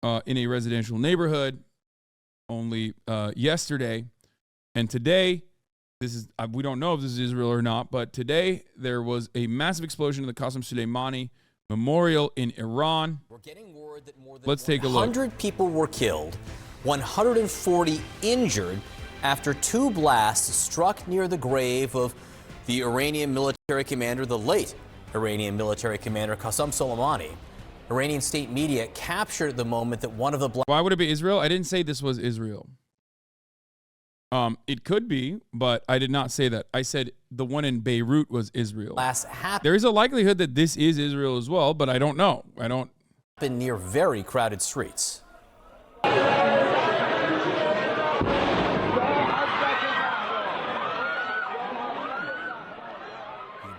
in a residential neighborhood only yesterday. And today, this is we don't know if this is Israel or not, but today there was a massive explosion in the Qasem Soleimani Memorial in Iran. We're getting word that more than Let's take a look. 100 people were killed, 140 injured after two blasts struck near the grave of the Iranian military commander, the late Iranian military commander Qasem Soleimani. Iranian state media captured the moment that one of the blasts... Why would it be Israel? I didn't say this was Israel. It could be, but I did not say that. I said the one in Beirut was Israel. There is a likelihood that this is Israel as well, but I don't know. I don't. Happened near very crowded streets. You can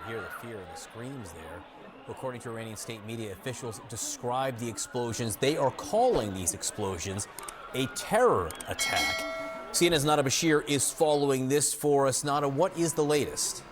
hear the fear and the screams there. According to Iranian state media, officials describe the explosions. They are calling these explosions a terror attack. CNN's Nada Bashir is following this for us. Nada, what is the latest?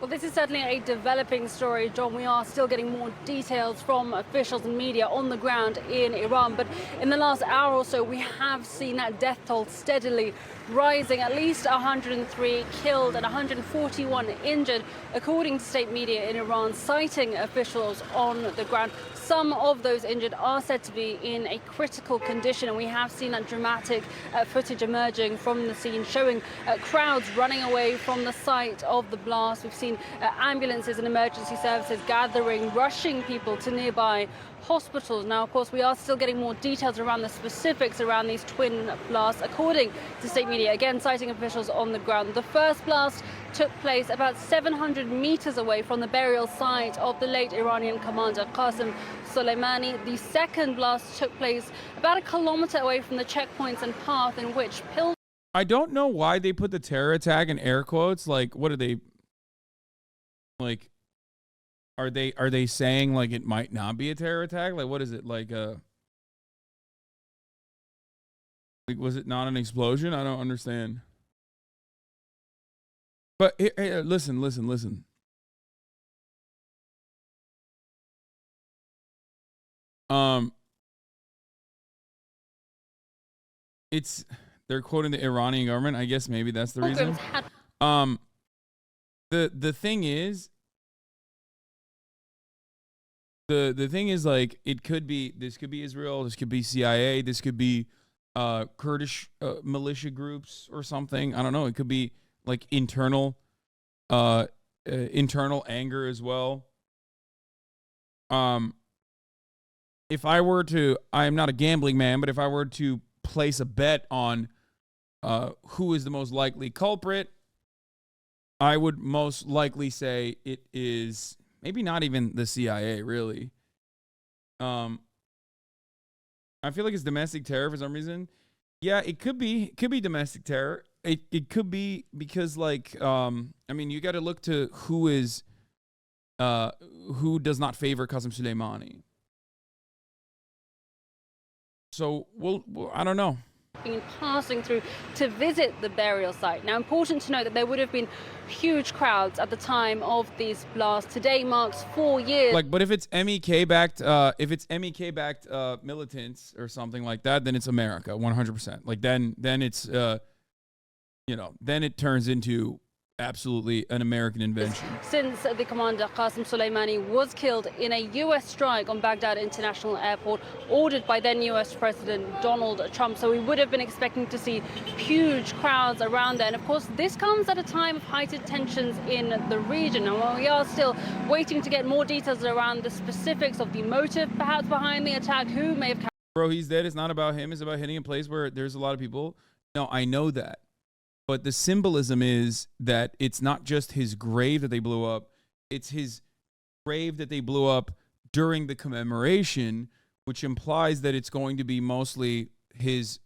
Well, this is certainly a developing story, John. We are still getting more details from officials and media on the ground in Iran. But in the last hour or so, we have seen that death toll steadily rising. At least 103 killed and 141 injured, according to state media in Iran, citing officials on the ground. Some of those injured are said to be in a critical condition, and we have seen that dramatic footage emerging from the scene, showing crowds running away from the site of the blast. We've seen ambulances and emergency services gathering, rushing people to nearby hospitals. Now, of course, we are still getting more details around the specifics around these twin blasts, according to state media, again citing officials on the ground. The first blast took place about 700 meters away from the burial site of the late Iranian commander Qasem Soleimani. The second blast took place about a kilometer away from the checkpoints and path in which pilgrims... I don't know why they put the terror attack in air quotes. Like, what are they... Like, are they saying, like, it might not be a terror attack? Like, what is it? Like, was it not an explosion? I don't understand. But hey, listen. They're quoting the Iranian government. I guess maybe that's the reason. The thing is, the thing is, like, this could be Israel, this could be CIA, this could be Kurdish militia groups or something. I don't know. It could be like internal anger as well. If I were to, I am not a gambling man, but if I were to place a bet on who is the most likely culprit, I would most likely say it is maybe not even the CIA, really. I feel like it's domestic terror for some reason. Yeah, it could be domestic terror. It could be because, like, I mean, you got to look to who does not favor Qasem Soleimani. So, I don't know. Been passing through to visit the burial site. Now, important to note that there would have been huge crowds at the time of these blasts. Today marks 4 years. Like, but if it's MEK backed, militants or something like that, then it's America, 100%. Like, then it's, then it turns into absolutely an American invention. Since the commander Qasem Soleimani was killed in a U.S. strike on Baghdad International Airport, ordered by then U.S. President Donald Trump. So we would have been expecting to see huge crowds around there. And of course, this comes at a time of heightened tensions in the region. And while we are still waiting to get more details around the specifics of the motive perhaps behind the attack, who may have... Bro, he's dead. It's not about him. It's about hitting a place where there's a lot of people. No, I know that. But the symbolism is that it's not just his grave that they blew up. It's his grave that they blew up during the commemoration, which implies that it's going to be mostly his,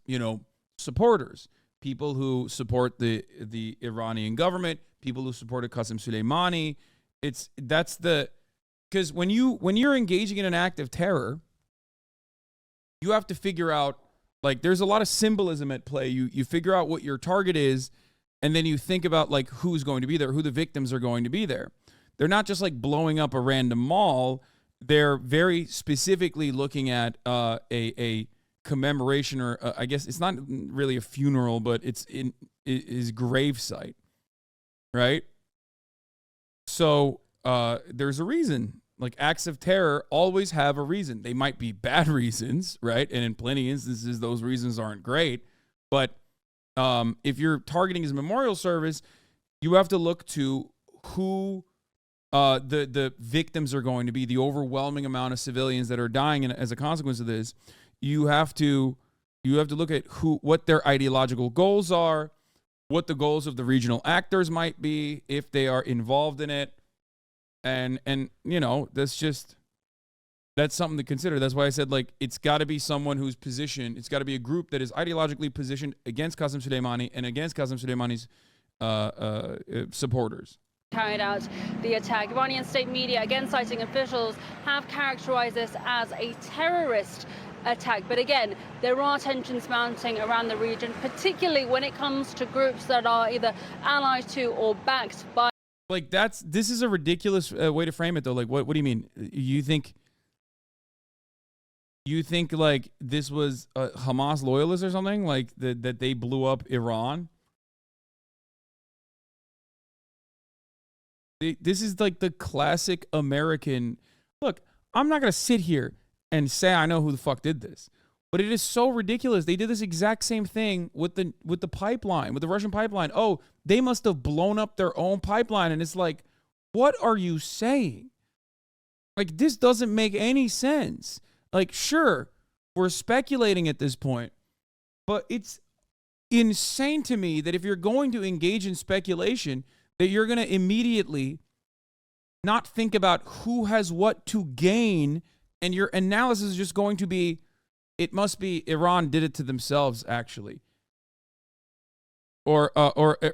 supporters, people who support the Iranian government, people who supported Qasem Soleimani. Because when you're engaging in an act of terror, you have to figure out, like, there's a lot of symbolism at play. You figure out what your target is, and then you think about, like, who's going to be there, who the victims are going to be there. They're not just, like, blowing up a random mall they're very specifically looking at a commemoration, or I guess it's not really a funeral, but it's in his grave site, right? So there's a reason. Like, acts of terror always have a reason. They might be bad reasons, right? And in plenty of instances, those reasons aren't great. But if you're targeting his memorial service, you have to look to who the victims are going to be, the overwhelming amount of civilians that are dying as a consequence of this. You have to look at what their ideological goals are, what the goals of the regional actors might be if they are involved in it. And you know, that's something to consider. That's why I said, like, it's got to be someone who's positioned. It's got to be a group that is ideologically positioned against Qasem Soleimani and against Qasem Soleimani's supporters. Carried out the attack. Iranian state media, again citing officials, have characterized this as a terrorist attack. But again, there are tensions mounting around the region, particularly when it comes to groups that are either allied to or backed by. Like, this is a ridiculous way to frame it, though. Like, what do you mean? You think like this was Hamas loyalists or something, like that they blew up Iran? This is like the classic American. Look, I'm not going to sit here and say I know who the fuck did this, but it is so ridiculous. They did this exact same thing with the pipeline, with the Russian pipeline. Oh, they must have blown up their own pipeline. And it's like, what are you saying? Like, this doesn't make any sense. Like, sure, we're speculating at this point, but it's insane to me that if you're going to engage in speculation, that you're going to immediately not think about who has what to gain, and your analysis is just going to be, it must be Iran did it to themselves, actually. Or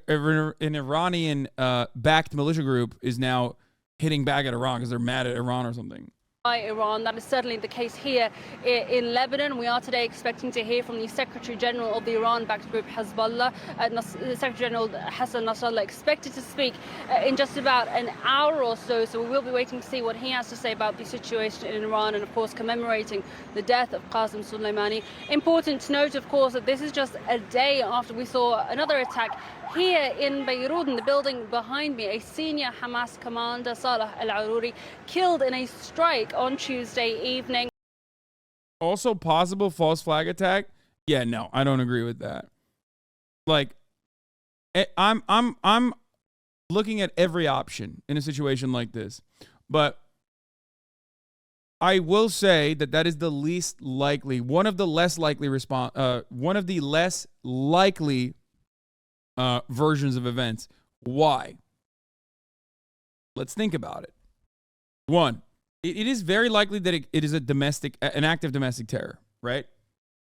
an Iranian backed militia group is now hitting back at Iran because they're mad at Iran or something. By Iran. That is certainly the case here in Lebanon. We are today expecting to hear from the Secretary General of the Iran-backed group Hezbollah. Secretary General Hassan Nasrallah expected to speak in just about an hour or so. So we will be waiting to see what he has to say about the situation in Iran, and of course commemorating the death of Qasem Soleimani. Important to note, of course, that this is just a day after we saw another attack here in Beirut, in the building behind me. A senior Hamas commander, Salah al-Aruri, killed in a strike on Tuesday evening. Also, possible false flag attack? Yeah, no, I don't agree with that. Like, I'm looking at every option in a situation like this, but I will say that is the least likely, one of the less likely versions of events. Why? Let's think about it. One, it is very likely that it is an act of domestic terror, right?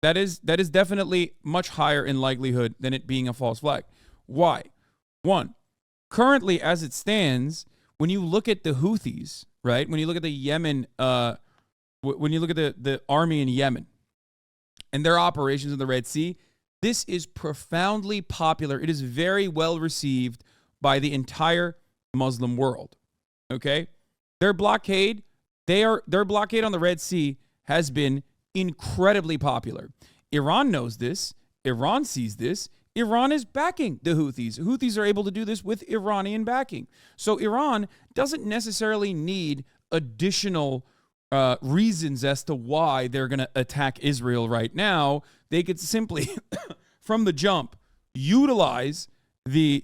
That is definitely much higher in likelihood than it being a false flag. Why? One, currently as it stands, when you look at the Houthis, right? When you look at the Yemen, when you look at the army in Yemen and their operations in the Red Sea, this is profoundly popular. It is very well received by the entire Muslim world. Okay? Their blockade on the Red Sea has been incredibly popular. Iran knows this. Iran sees this. Iran is backing the Houthis. Houthis are able to do this with Iranian backing. So Iran doesn't necessarily need additional reasons as to why they're going to attack Israel right now. They could simply, from the jump, utilize the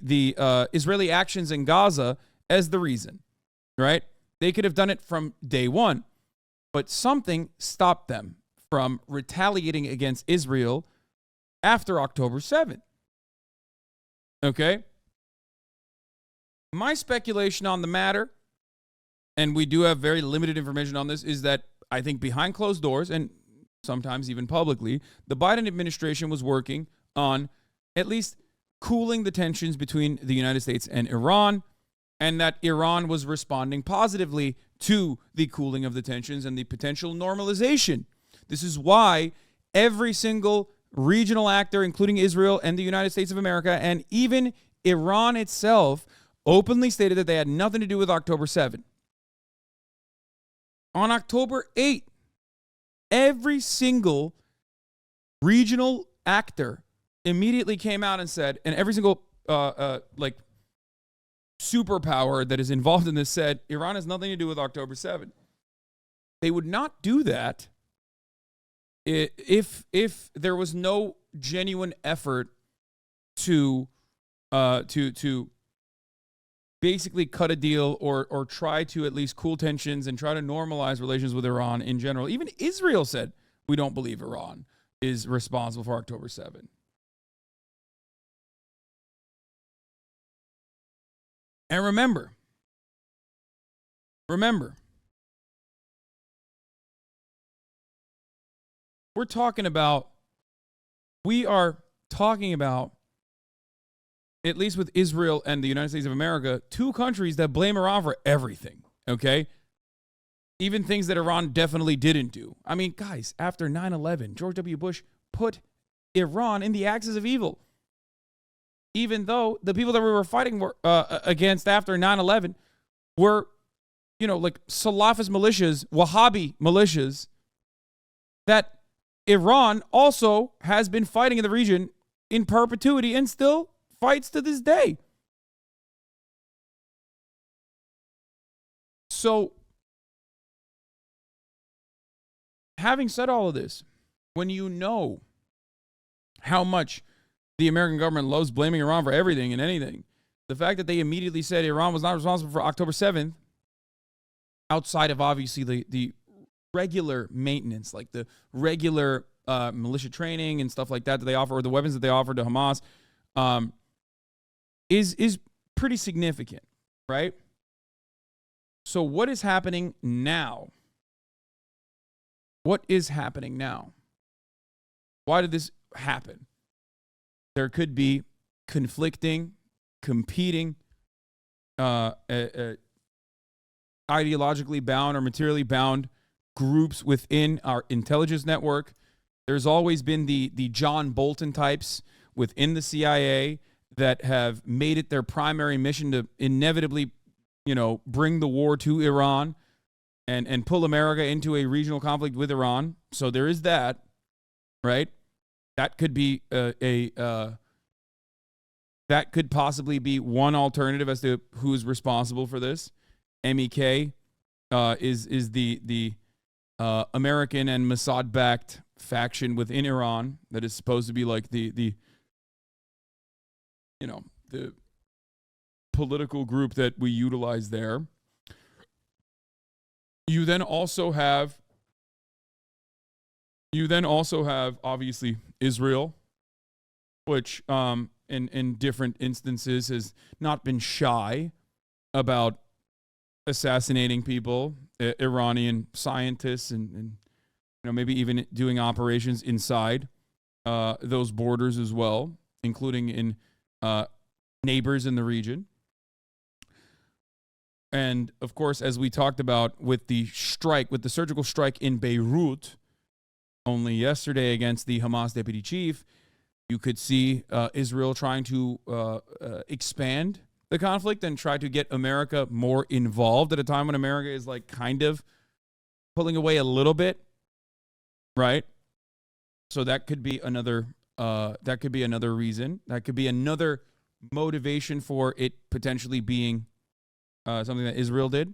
Israeli actions in Gaza as the reason, right? They could have done it from day one, but something stopped them from retaliating against Israel after October 7th. Okay? My speculation on the matter, and we do have very limited information on this, is that I think behind closed doors, and sometimes even publicly, the Biden administration was working on at least cooling the tensions between the United States and Iran, and that Iran was responding positively to the cooling of the tensions and the potential normalization. This is why every single regional actor, including Israel and the United States of America, and even Iran itself, openly stated that they had nothing to do with October 7th. On October 8th, every single regional actor immediately came out and said, and every single like superpower that is involved in this said, Iran has nothing to do with October 7th. They would not do that if there was no genuine effort to basically cut a deal or try to at least cool tensions and try to normalize relations with Iran in general. Even Israel said, we don't believe Iran is responsible for October 7th. And remember, we are talking about, at least with Israel and the United States of America, two countries that blame Iran for everything, okay? Even things that Iran definitely didn't do. I mean, guys, after 9/11, George W. Bush put Iran in the axis of evil. Even though the people that we were fighting against after 9/11 were, like Salafist militias, Wahhabi militias, that Iran also has been fighting in the region in perpetuity and still fights to this day. So, having said all of this, when you know how much the American government loves blaming Iran for everything and anything, the fact that they immediately said Iran was not responsible for October 7th, outside of obviously the regular maintenance, like the regular militia training and stuff like that they offer, or the weapons that they offer to Hamas, is pretty significant, right? So what is happening now? What is happening now? Why did this happen? There could be conflicting, competing, ideologically bound or materially bound groups within our intelligence network. There's always been the John Bolton types within the CIA that have made it their primary mission to inevitably, bring the war to Iran and pull America into a regional conflict with Iran. So there is that, right? That could be that could possibly be one alternative as to who is responsible for this. MEK is the American and Mossad-backed faction within Iran that is supposed to be like the political group that we utilize there. You then also have obviously Israel, which in different instances has not been shy about assassinating people, Iranian scientists, and maybe even doing operations inside those borders as well, including in neighbors in the region. And of course, as we talked about with the surgical strike in Beirut only yesterday against the Hamas deputy chief, you could see Israel trying to expand the conflict and try to get America more involved at a time when America is like kind of pulling away a little bit, right? So that could be another reason. That could be another motivation for it potentially being something that Israel did.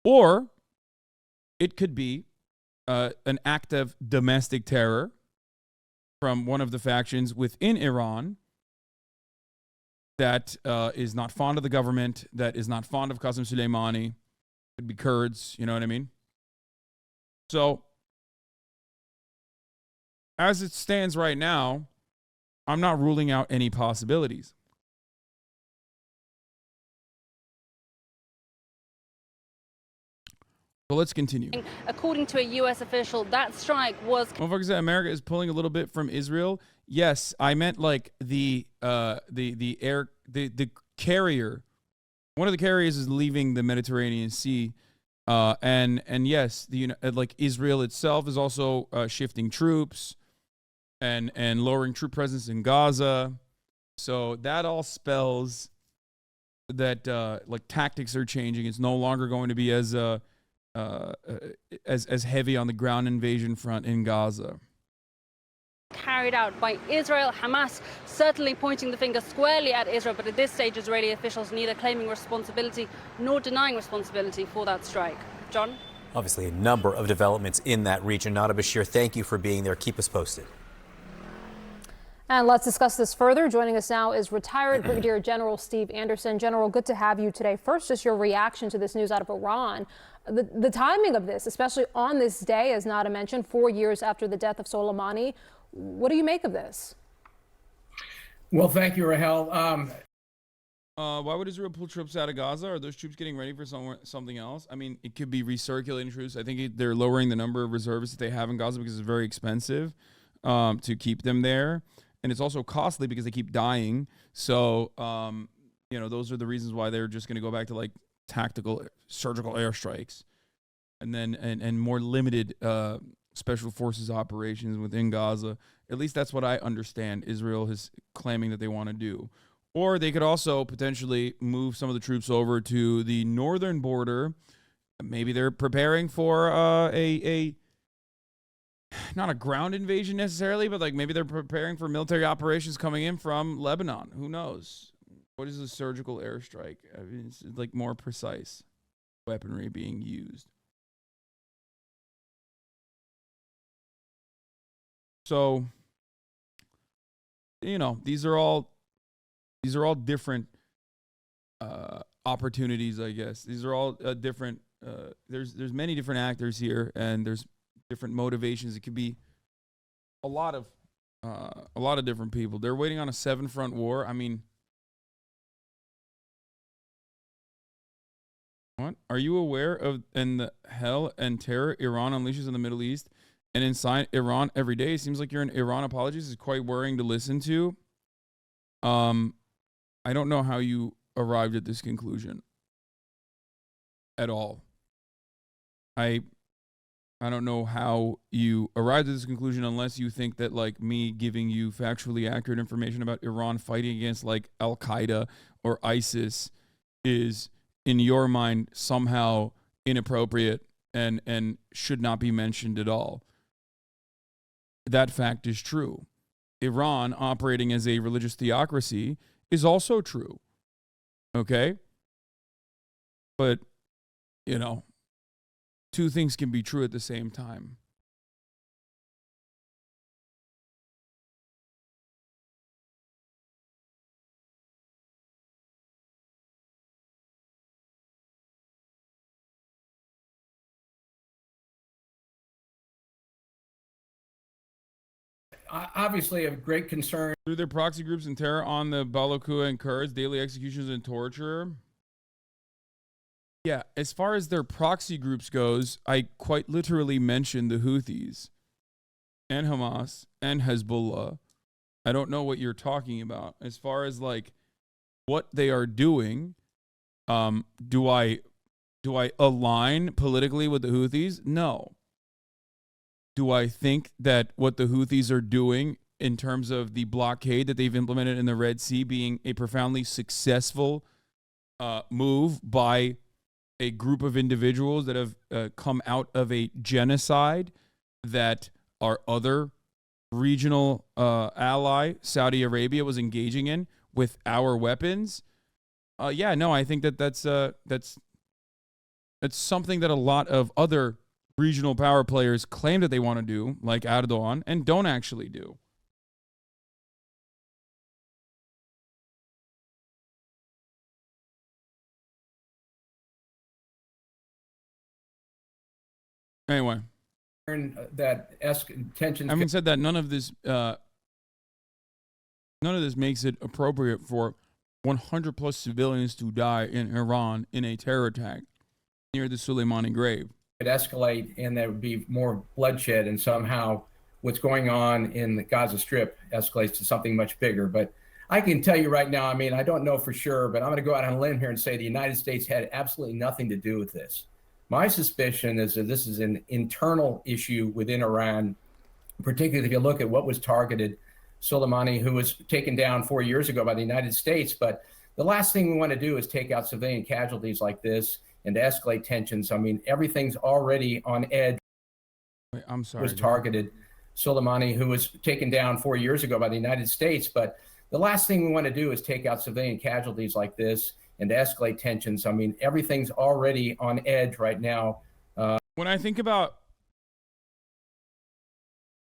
Or it could be an act of domestic terror from one of the factions within Iran that is not fond of the government, that is not fond of Qasem Soleimani. Could be Kurds, you know what I mean? So, as it stands right now, I'm not ruling out any possibilities. So let's continue. According to a U.S. official, that strike was... Motherfuckers said America is pulling a little bit from Israel. Yes, I meant like the carrier. One of the carriers is leaving the Mediterranean Sea, and yes, like Israel itself is also shifting troops and lowering troop presence in Gaza. So that all spells that like tactics are changing. It's no longer going to be as as heavy on the ground invasion front in Gaza. Carried out by Israel. Hamas certainly pointing the finger squarely at Israel, but at this stage Israeli officials neither claiming responsibility nor denying responsibility for that strike. John? Obviously a number of developments in that region. Nada Bashir, thank you for being there. Keep us posted. And let's discuss this further. Joining us now is retired Brigadier General Steve Anderson. General, good to have you today. First, just your reaction to this news out of Iran. The timing of this, especially on this day, as Nada mentioned, 4 years after the death of Soleimani. What do you make of this? Well, thank you, Rahel. Why would Israel pull troops out of Gaza? Are those troops getting ready for something else? I mean, it could be recirculating troops. I think they're lowering the number of reservists that they have in Gaza because it's very expensive to keep them there. And it's also costly because they keep dying. So, those are the reasons why they're just going to go back to like tactical surgical airstrikes and then and more limited special forces operations within Gaza. At least that's what I understand Israel is claiming that they want to do. Or they could also potentially move some of the troops over to the northern border. Maybe they're preparing for a not a ground invasion necessarily, but like maybe they're preparing for military operations coming in from Lebanon. Who knows? What is a surgical airstrike? I mean, it's like more precise weaponry being used. So, these are all different opportunities, I guess. These are all different. There's many different actors here, and there's different motivations. It could be a lot of different people. They're waiting on a 7-front war. I mean, what are you aware of? And the hell and terror Iran unleashes in the Middle East and inside Iran every day. It seems like you're in Iran apologies is quite worrying to listen to. I don't know how you arrived at this conclusion at all. I don't know how you arrived at this conclusion unless you think that like me giving you factually accurate information about Iran fighting against like Al-Qaeda or ISIS is in your mind somehow inappropriate and should not be mentioned at all. That fact is true. Iran operating as a religious theocracy is also true. Okay? But, two things can be true at the same time. Obviously, of great concern. Through their proxy groups and terror on the Balakua and Kurds, daily executions and torture. Yeah, as far as their proxy groups goes, I quite literally mentioned the Houthis and Hamas and Hezbollah. I don't know what you're talking about. As far as like what they are doing, do I align politically with the Houthis? No. Do I think that what the Houthis are doing in terms of the blockade that they've implemented in the Red Sea being a profoundly successful move by a group of individuals that have come out of a genocide that our other regional ally, Saudi Arabia, was engaging in with our weapons? I think that's something that a lot of other regional power players claim that they want to do, like Erdogan, and don't actually do. Anyway, that tensions. Having said that, none of this makes it appropriate for 100 plus civilians to die in Iran in a terror attack near the Soleimani grave. It escalate, and there would be more bloodshed, and somehow what's going on in the Gaza Strip escalates to something much bigger. But I can tell you right now, I mean, I don't know for sure, but I'm going to go out on a limb here and say the United States had absolutely nothing to do with this. My suspicion is that this is an internal issue within Iran, particularly if you look at what was targeted. Soleimani, who was taken down 4 years ago by the United States. But the last thing we want to do is take out civilian casualties like this. and to escalate tensions. I mean, everything's already on edge. Wait, I'm sorry. Was targeted. Soleimani, who was taken down 4 years ago by the United States. But the last thing we want to do is take out civilian casualties like this and to escalate tensions. I mean, everything's already on edge right now. When I think about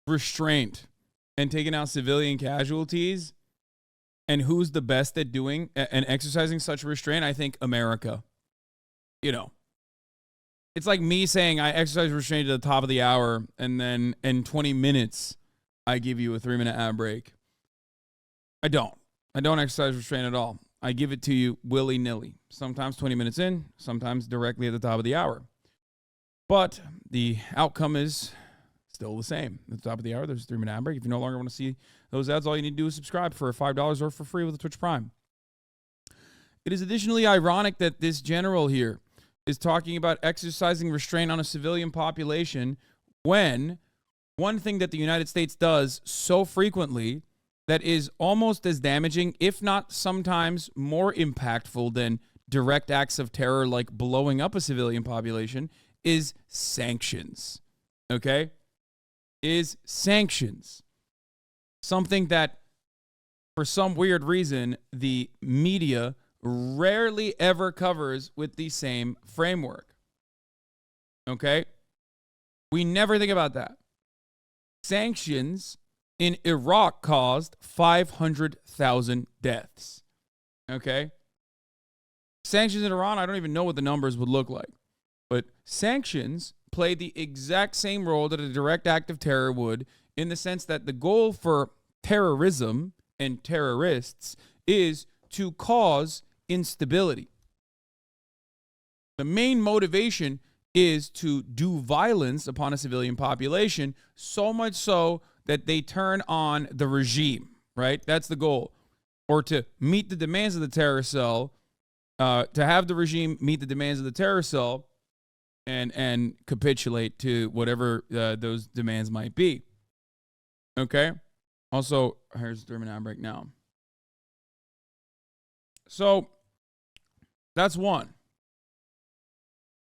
restraint and taking out civilian casualties and who's the best at doing and exercising such restraint, I think America. You know, it's like me saying I exercise restraint at the top of the hour and then in 20 minutes I give you a 3-minute ad break. I don't exercise restraint at all. I give it to you willy-nilly. Sometimes 20 minutes in, sometimes directly at the top of the hour. But the outcome is still the same. At the top of the hour, there's a 3-minute ad break. If you no longer want to see those ads, all you need to do is subscribe for $5 or for free with a Twitch Prime. It is additionally ironic that this general here is talking about exercising restraint on a civilian population when one thing that the United States does so frequently that is almost as damaging, if not sometimes more impactful than direct acts of terror like blowing up a civilian population, is sanctions. Okay? Is sanctions. Something that, for some weird reason, the media rarely ever covers with the same framework. Okay? We never think about that. Sanctions in Iraq caused 500,000 deaths. Okay? Sanctions in Iran, I don't even know what the numbers would look like. But sanctions play the exact same role that a direct act of terror would, in the sense that the goal for terrorism and terrorists is to cause instability. The main motivation is to do violence upon a civilian population, so much so that they turn on the regime, right? That's the goal. Or to meet the demands of the terror cell, to have the regime meet the demands of the terror cell and capitulate to whatever those demands might be. Okay? Also, here's the ad break now. So, that's one.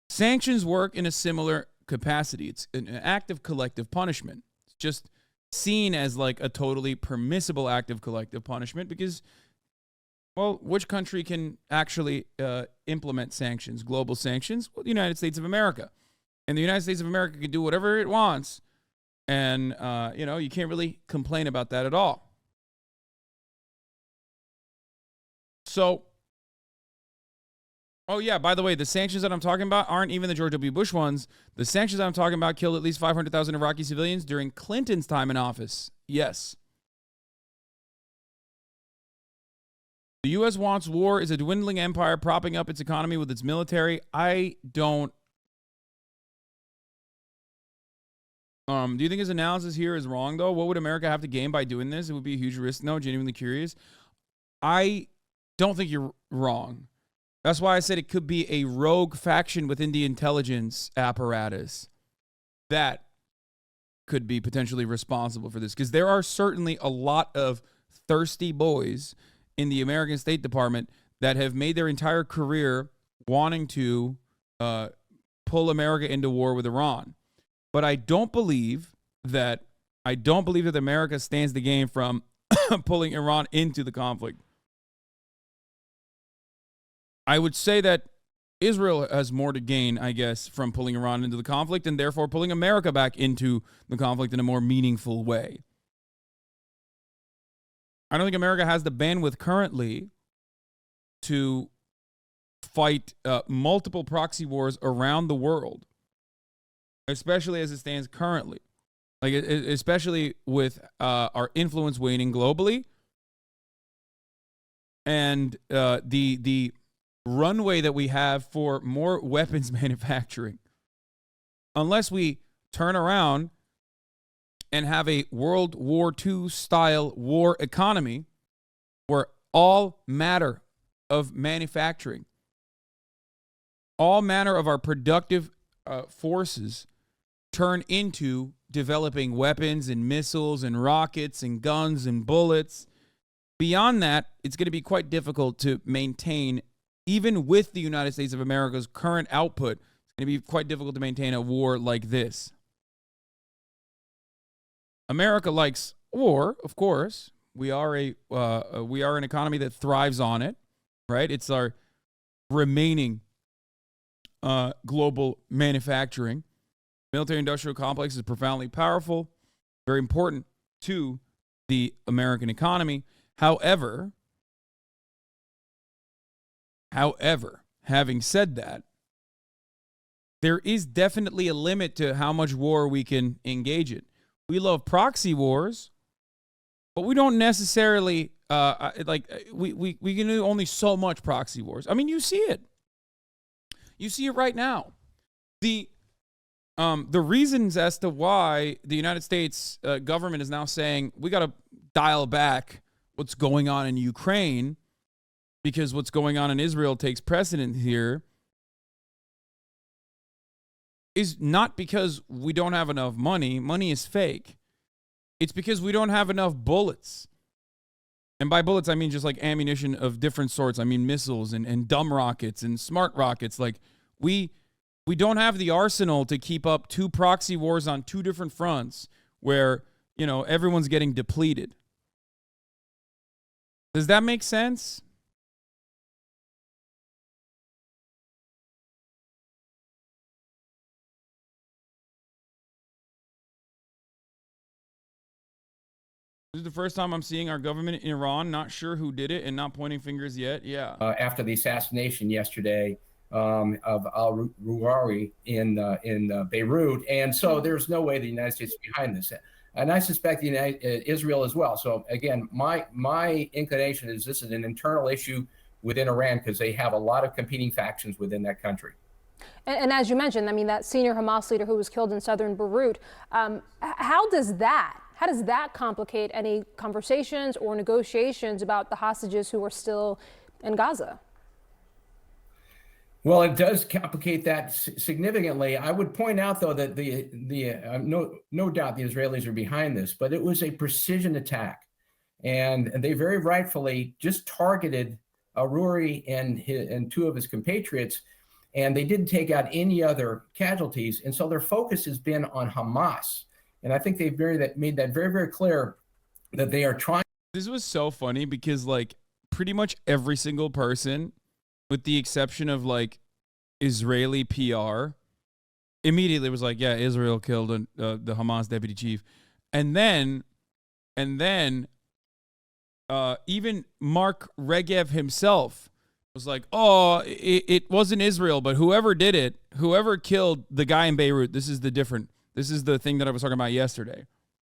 Sanctions work in a similar capacity. It's an act of collective punishment. It's just seen as like a totally permissible act of collective punishment because, well, which country can actually implement sanctions, global sanctions? Well, the United States of America. And the United States of America can do whatever it wants. And, you can't really complain about that at all. So, oh, yeah, by the way, the sanctions that I'm talking about aren't even the George W. Bush ones. The sanctions that I'm talking about killed at least 500,000 Iraqi civilians during Clinton's time in office. Yes. The U.S. wants war, is a dwindling empire propping up its economy with its military. I don't. Do you think his analysis here is wrong, though? What would America have to gain by doing this? It would be a huge risk. No, genuinely curious. I don't think you're wrong. That's why I said it could be a rogue faction within the intelligence apparatus that could be potentially responsible for this. Because there are certainly a lot of thirsty boys in the American State Department that have made their entire career wanting to pull America into war with Iran. But I don't believe that America stands to gain from pulling Iran into the conflict. I would say that Israel has more to gain, I guess, from pulling Iran into the conflict and therefore pulling America back into the conflict in a more meaningful way. I don't think America has the bandwidth currently to fight multiple proxy wars around the world, especially as it stands currently. Like, especially with our influence waning globally and the runway that we have for more weapons manufacturing. Unless we turn around and have a World War II style war economy where all matter of manufacturing, all manner of our productive forces turn into developing weapons and missiles and rockets and guns and bullets. Beyond that, it's going to be quite difficult to maintain even with the United States of America's current output, it's going to be quite difficult to maintain a war like this. America likes war, of course. We are an economy that thrives on it, right? It's our remaining global manufacturing. Military-industrial complex is profoundly powerful, very important to the American economy. However, having said that, there is definitely a limit to how much war we can engage in. We love proxy wars, but we don't necessarily we can do only so much proxy wars. I mean, you see it. You see it right now. The reasons as to why the United States government is now saying we got to dial back what's going on in Ukraine because what's going on in Israel takes precedent here is not because we don't have enough money. Money is fake. It's because we don't have enough bullets. And by bullets, I mean just like ammunition of different sorts. I mean missiles and dumb rockets and smart rockets. Like we don't have the arsenal to keep up two proxy wars on two different fronts where, you know, everyone's getting depleted. Does that make sense? This is the first time I'm seeing our government in Iran not sure who did it and not pointing fingers yet. Yeah. After the assassination yesterday of al-Ruari in Beirut, and so there's no way the United States is behind this, and I suspect Israel as well. So again, my inclination is this is an internal issue within Iran because they have a lot of competing factions within that country. And as you mentioned, I mean, that senior Hamas leader who was killed in southern Beirut, how does that complicate any conversations or negotiations about the hostages who are still in Gaza? Well, it does complicate that significantly. I would point out, though, that no doubt the Israelis are behind this, but it was a precision attack, and they very rightfully just targeted Aruri and two of his compatriots, and they didn't take out any other casualties, and so their focus has been on Hamas. And I think they've made that very, very clear that they are trying. This was so funny because, like, pretty much every single person, with the exception of, like, Israeli PR, immediately was like, yeah, Israel killed the Hamas deputy chief. And then even Mark Regev himself was like, oh, it wasn't Israel, but whoever did it, whoever killed the guy in Beirut, this is the thing that I was talking about yesterday.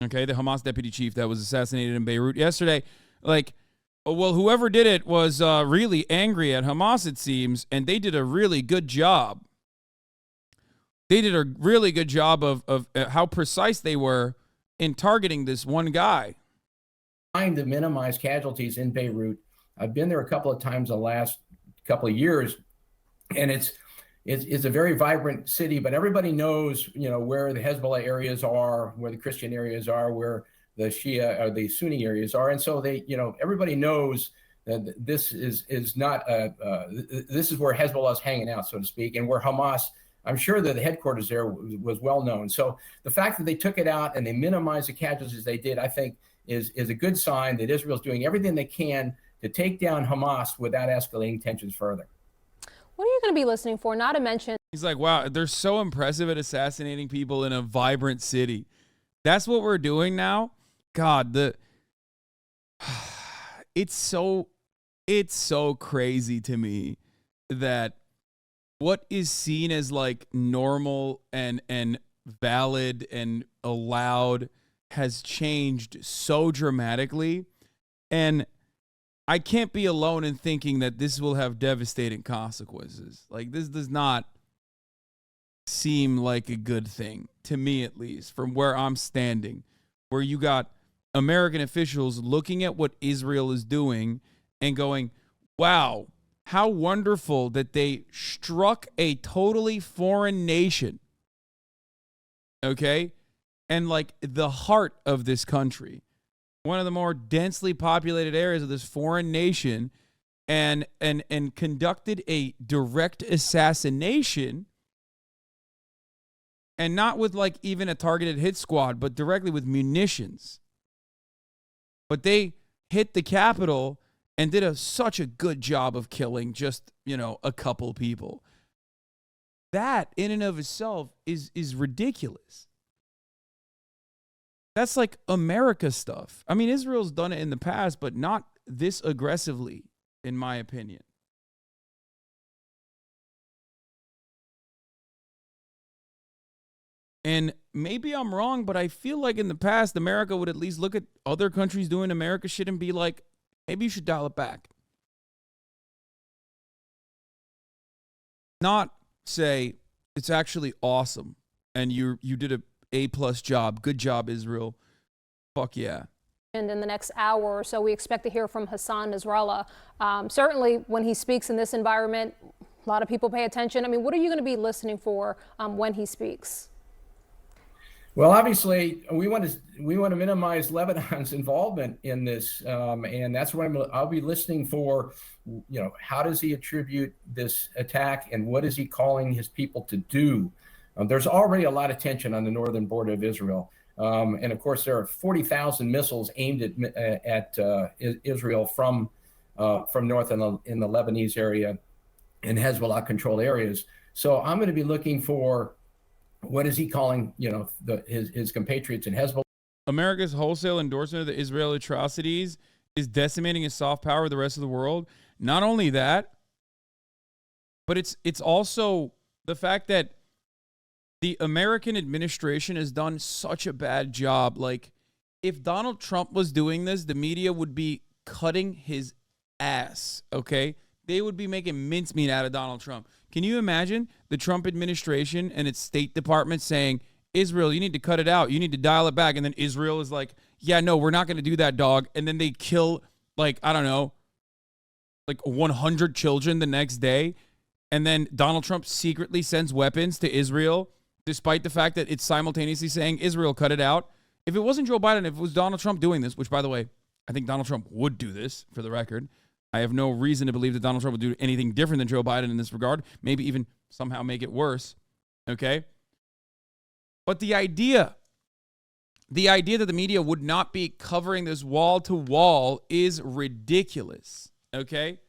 Okay, the Hamas deputy chief that was assassinated in Beirut yesterday. Like, well, whoever did it was really angry at Hamas, it seems, and they did a really good job. They did a really good job of how precise they were in targeting this one guy. Trying to minimize casualties in Beirut. I've been there a couple of times the last couple of years, and it's a very vibrant city, but everybody knows, you know, where the Hezbollah areas are, where the Christian areas are, where the Shia or the Sunni areas are. And so they, you know, everybody knows that this is not, this is where Hezbollah is hanging out, so to speak, and where Hamas, I'm sure that the headquarters there was well known. So the fact that they took it out and they minimized the casualties they did, I think is a good sign that Israel's doing everything they can to take down Hamas without escalating tensions further. What are you going to be listening for? Not to mention. He's like, wow, they're so impressive at assassinating people in a vibrant city. That's what we're doing now. God, it's so crazy to me that what is seen as like normal and valid and allowed has changed so dramatically. And I can't be alone in thinking that this will have devastating consequences. Like, this does not seem like a good thing, to me at least, from where I'm standing, where you got American officials looking at what Israel is doing and going, wow, how wonderful that they struck a totally foreign nation, okay? And, like, the heart of this country, one of the more densely populated areas of this foreign nation, and conducted a direct assassination, and not with like even a targeted hit squad, but directly with munitions. But they hit the Capitol and did such a good job of killing just, a couple people. That in and of itself is ridiculous. That's like America stuff. I mean, Israel's done it in the past, but not this aggressively, in my opinion. And maybe I'm wrong, but I feel like in the past, America would at least look at other countries doing America shit and be like, maybe you should dial it back. Not say it's actually awesome and you did a A+ job. Good job, Israel. Fuck yeah. And in the next hour or so, we expect to hear from Hassan Nasrallah. Certainly, when he speaks in this environment, a lot of people pay attention. I mean, what are you going to be listening for when he speaks? Well, obviously, we want to minimize Lebanon's involvement in this, and that's what I'll be listening for. How does he attribute this attack, and what is he calling his people to do? There's already a lot of tension on the northern border of Israel, and of course, there are 40,000 missiles aimed at Israel from north in the Lebanese area and Hezbollah-controlled areas. So I'm going to be looking for. What is he calling, his compatriots in Hezbollah? America's wholesale endorsement of the Israeli atrocities is decimating his soft power with the rest of the world. Not only that, but it's also the fact that the American administration has done such a bad job. Like, if Donald Trump was doing this, the media would be cutting his ass, okay? They would be making mincemeat out of Donald Trump. Can you imagine the Trump administration and its State Department saying, Israel, you need to cut it out. You need to dial it back. And then Israel is like, yeah, no, we're not going to do that, dog. And then they kill, like, I don't know, like 100 children the next day. And then Donald Trump secretly sends weapons to Israel, despite the fact that it's simultaneously saying, Israel, cut it out. If it wasn't Joe Biden, if it was Donald Trump doing this, which, by the way, I think Donald Trump would do this, for the record. I have no reason to believe that Donald Trump would do anything different than Joe Biden in this regard. Maybe even somehow make it worse. Okay? But the idea that the media would not be covering this wall to wall is ridiculous. Okay?